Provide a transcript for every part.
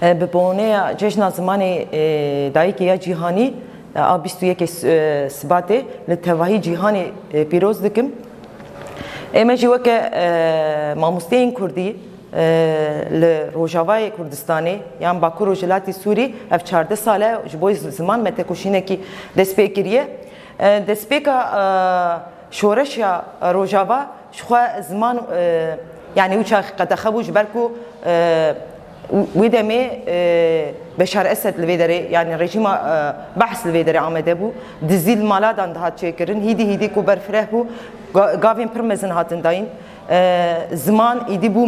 ببونه جشن زمانی دایکی یا جهانی آبیستو یک سباته لتواهی جهانی پیروز دکم. اما جوا که ماموستین کردی لروجاوای کردستانی یعنی باکو روجلاتی سوری اف 14 ساله جبوی زمان متکوشینه کی دسپیکریه دسپیکا شورش یا روجاوا شخوا زمان يعني وش قد خبوش بركو ويدمي بشار اسد الفيدري يعني رجيم بحث الفيدري عمده بو دزيل مالاد عند هات شكرن هيدي كو برفره بو قافين برمزن هاتن داين زمان يدي بو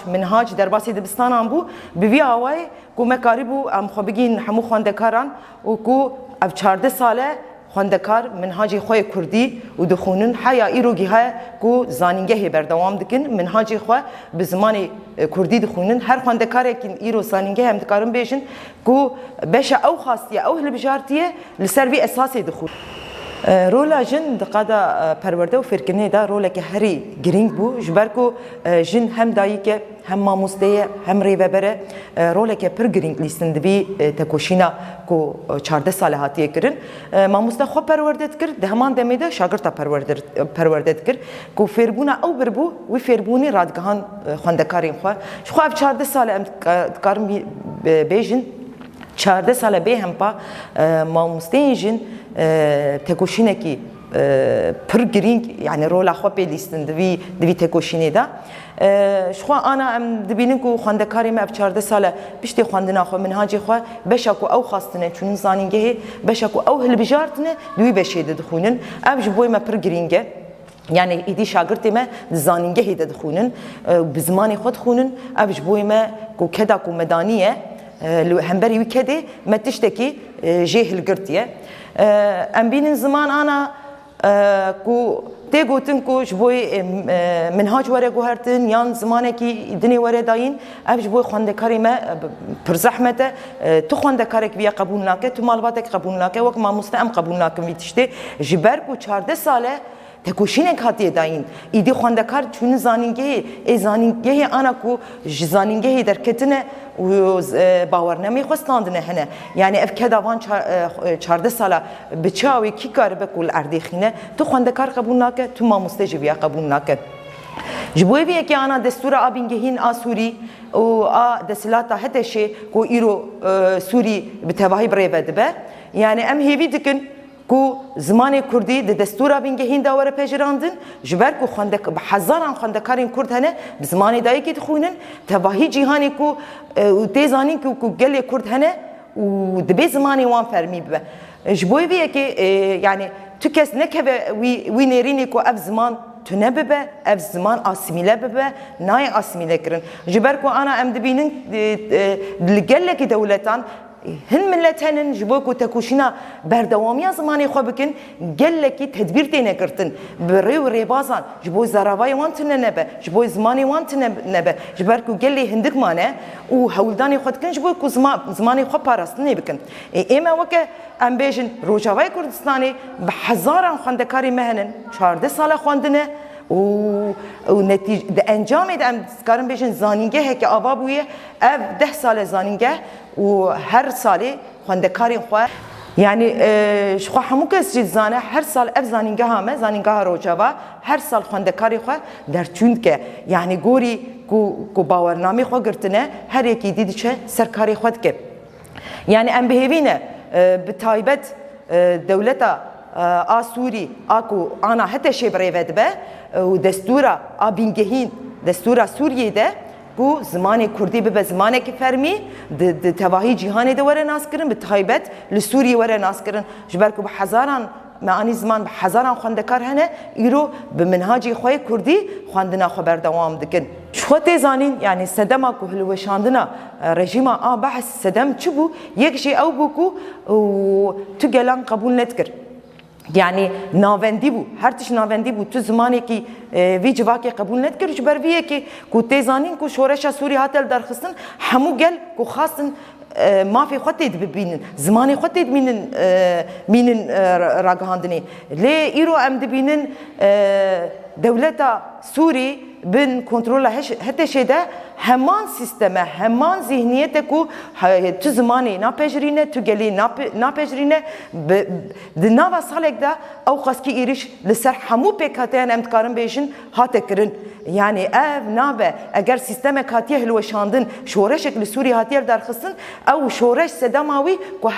منهاج درباسي دبستان عم بو بفي هواي كو مكاربو ام خبيجين حمو خواندكاران وكو اب 14 ساله خواندکار منهاجی خوی کردی و دخونن حیا ایروگی های کو زانینگه بردوام دکن منهاجی خو به زمان کردی دخونن هر خواندکار کن ایرو زانینگه هم دکارن بیشن کو بشه او خاصیه او هل بجارتیه لسروی اساسی دخون رولا جن دقادا پرورده و فرکنه دا رولا که هری گرینگ بو جبرکو جن هم دایی که هم ماموسته هم ریوبره رولا که پر گرینگ لیستند بی تکوشینا کو 14 ساله هاتیه کرن ماموسته خو پرورده کرد ده همان دمیده شاگرد پرورده کرد کو فربونا او بربو و فربونی رادگان خواندکاریم خو خو 14 ساله ام کارم بیجن 14 ساله به هم با ماموسته جن تکوشینه کی پر گرینگ یعنی رولا خو پیلیستن دوی تکوشینه دا شخوا انا ام دبینن کو خواندکاری ما 14 ساله پشتی خواندنا خو منهاجی خو بشکو او خواستنه چون زانینگه بشکو او هل بجارتنه دوی بشه دخونن ام جبوی ما پر گرینگه يعني إيدي شاگردی ما زانینگه هید دخونن بزمانی خود خونن ام جبوی ما کو کدا کو مدانیه همبري وكده ما تشتكي جيه القرطية ام بين زمان انا كو تيجو تنكو شبوي منهاج ورا جوهرتن يان زمانكي دني ورا داين اب شبوي خواندكاري ما برزحمته تو خواندكارك بيا قبول ناكه تو مالباتك قبول ناكه وك ما مستعم قبول ناكه ويتشتي جبركو 14 ساله تکوشینه کاتی داین ایدی خواندکار چون زانینگه زانینگه آنا کو زانینگه در کتنه و باور نمی خواستاندنه هنه یعنی اف کداوان 14 ساله بچاوی کی کار بکول اردیخینه تو خواندکار قبول ناکه تو ماموسته جویا قبول ناکه جبوی وی که آنا دستور آبینگهین آسوری و دستلاتا هتشه کو ایرو سوری بتواهی بریود به یعنی ام هیوی دکن کو زمان کردی د دستور بینگهین داور پجراندن جبر کو خواندک هزاران خواندکارین کرد هنه زمان دایی که خونن تواهی جهانی کو تیزانی کو گلی کرد هنه و دبی زمانی وان فرمی به جبوی وی که یعنی تو کس نکه وی نرینی کو اف زمان تنبه به اف زمان اسمیله به نای اسمیله کرن جبر کو انا ام دبینن لگل کی دولتان هن ملتهن جبوكو تكوشينا بردواميا زماني خو بكن قالكي تدبير تينا كرتن بريو ريبازان جبو زراواي وانتن نبه جبو زماني وانتن نبه جبركو قالي هندك مانه وهولداني خو تكن جبوكو زماني خو باراستني بكن اما وك ام بيجن روجاواي كردستاني بحزاران خواندكاري مهنن 14 ساله خواندنه و نتیجه د انجام ام کارم بیشن زانینگه که آوا بویه اف 10 سال زانینگه و هر سالی خواندکاری خو یعنی شخو همو کس زانه هر سال اف زانینگه همه زانینگه روجاوا هر سال خواندکاری خو در چوند که یعنی گوری کو باورنامه خو گرتنه هر یکی دیدی چه سرکاری خود که یعنی ام بهوینه به تایبت دولتا آسوری آکو آنا حتی شبری ود به و دستورا آبینگهین دستورا سوریه ده کو زمان کردی به زمانی که فرمی د تواهی جهانی ده وره ناس کرن به تایبت لسوریه وره ناس کرن جبر کو به هزاران معانی زمان به هزاران خواندکار هنه ایرو به منهاجی خوی کردی خواندنا خبر دوام دکن شو تزانین یعنی صدما کو هلوشاندنا رژیم بحث صدم چبو یک شی او بو و تو گلان قبول نتکر يعني ناوندی بو هر تش ناوندی بو تو زمانی کی وی جواکی قبول نت کرد بر وی کی کو تیزانین کو شورش سوری هاتل درخستن همو گل کو خاصن ما في خطيت ببينن زماني خطيت مين راجهاندني ليه إيرو أم دبينن دولة سوري بن کنترل هت شده همان سیستم همان ذهنیت کو تو زمانی ناپجرینه تو گلی ناپجرینه دنوا سالک دا او خاصکی ایریش لسر همو پیکاتیان امتکارن بیشن هات کرن yani ev nabe eğer sisteme katiye hilveşandın şoreş şekli Suriye hatiyer darxısın ev şoreş sedamavi ku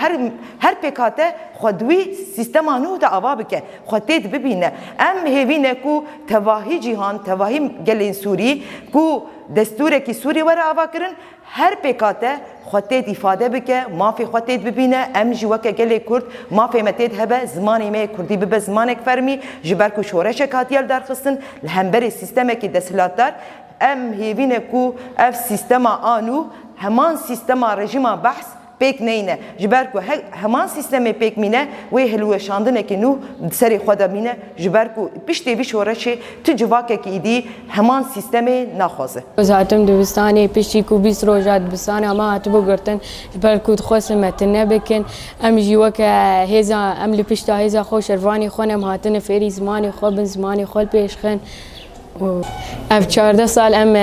her pekate xwedwî sistema nû da ava bike xwe tê bibîne em hêvîne ku tevahî cîhan tevahî gelên Sûrî ku destûrekî Sûrî were ava kirin her pekate xwe tê îfade bike mafê xwe tê bibîne em jî weke gelê Kurd mafê me tê hebe zimanê me Kurdî bibe zimanek fermî ji ber ku şoreşek hatiyer darxistin li hemberê sistemekî desthilatdar em hêvîne ku ev sistema anû heman sistema rejima behs pek neyne jiber ku heman sistemi pek mine ve hilweşandine ki nu seri xoda mine jiber ku piştê vî şoreşê tu civakekî îdî heman sistemê naxwaze Zatem dibistanê piştî ku 20 roja dibistanê ama hatibû girtin jiber ku dixwazin me tune bikin em jî weke hêza em li pişta hêza xwe şervanê xwe em hatine fêrî zimanê xwe bin zimanê xwe pêşxin ev 14 sal em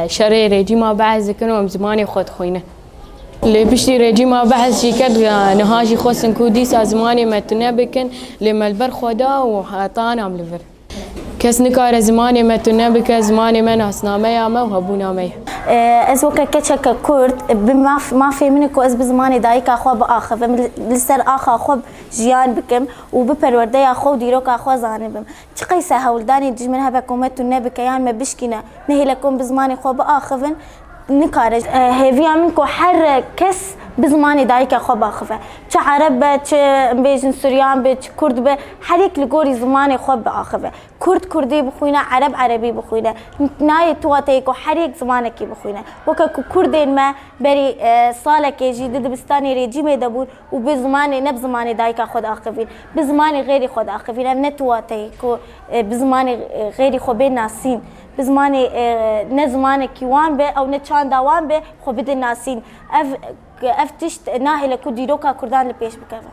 şerê rejîma behs dikin û em zimanê xwe dixwînin li piştî rejîma behs jî kir niha jî xwestin ku dîsa zimanê me tune bikin lê me li ber xwe da û hetan em li vir kes nikare zimanê me tune bike zimanê me nasnameya me û hebûna me ye ez weke keçeka Kurd mafê min ku ez bi zimanê dayîka xwe biaxivim li ser axa xwe jiyan bikim û bi perwerdeya xwe û dîroka xwe zanibim çi qeyse hewldanê dijmin hebe ku me tune bike yan me bişkîne nehêle ku bi zimanê xwe biaxivin nikare hêviya min ku her kes bi zimanê dayîka xwe biaxive çi Ereb be çi bêjin Suryan be çi Kurd be herek li gorî zimanê xwe biaxive Kurd Kurdî bixwîne Ereb Erebî bixwîne nayê tuwateyê ku herek zimanekî bixwîne weke ku Kurdên me berî salekê jî di dibistanê rejîmê de bûn û bi zimanê ne bi zimanê dayîka xwe diaxivîn bi zimanê xêrî xwe diaxivîn em ne tuwateyê ku bi zimanê xêrî xwe bê nasîn bi zimanê ne zimanekî wan be ew ne çanda wan be xwe bidin nasîn ev tişt nahêle ku dîroka Kurdan li pêş bikeve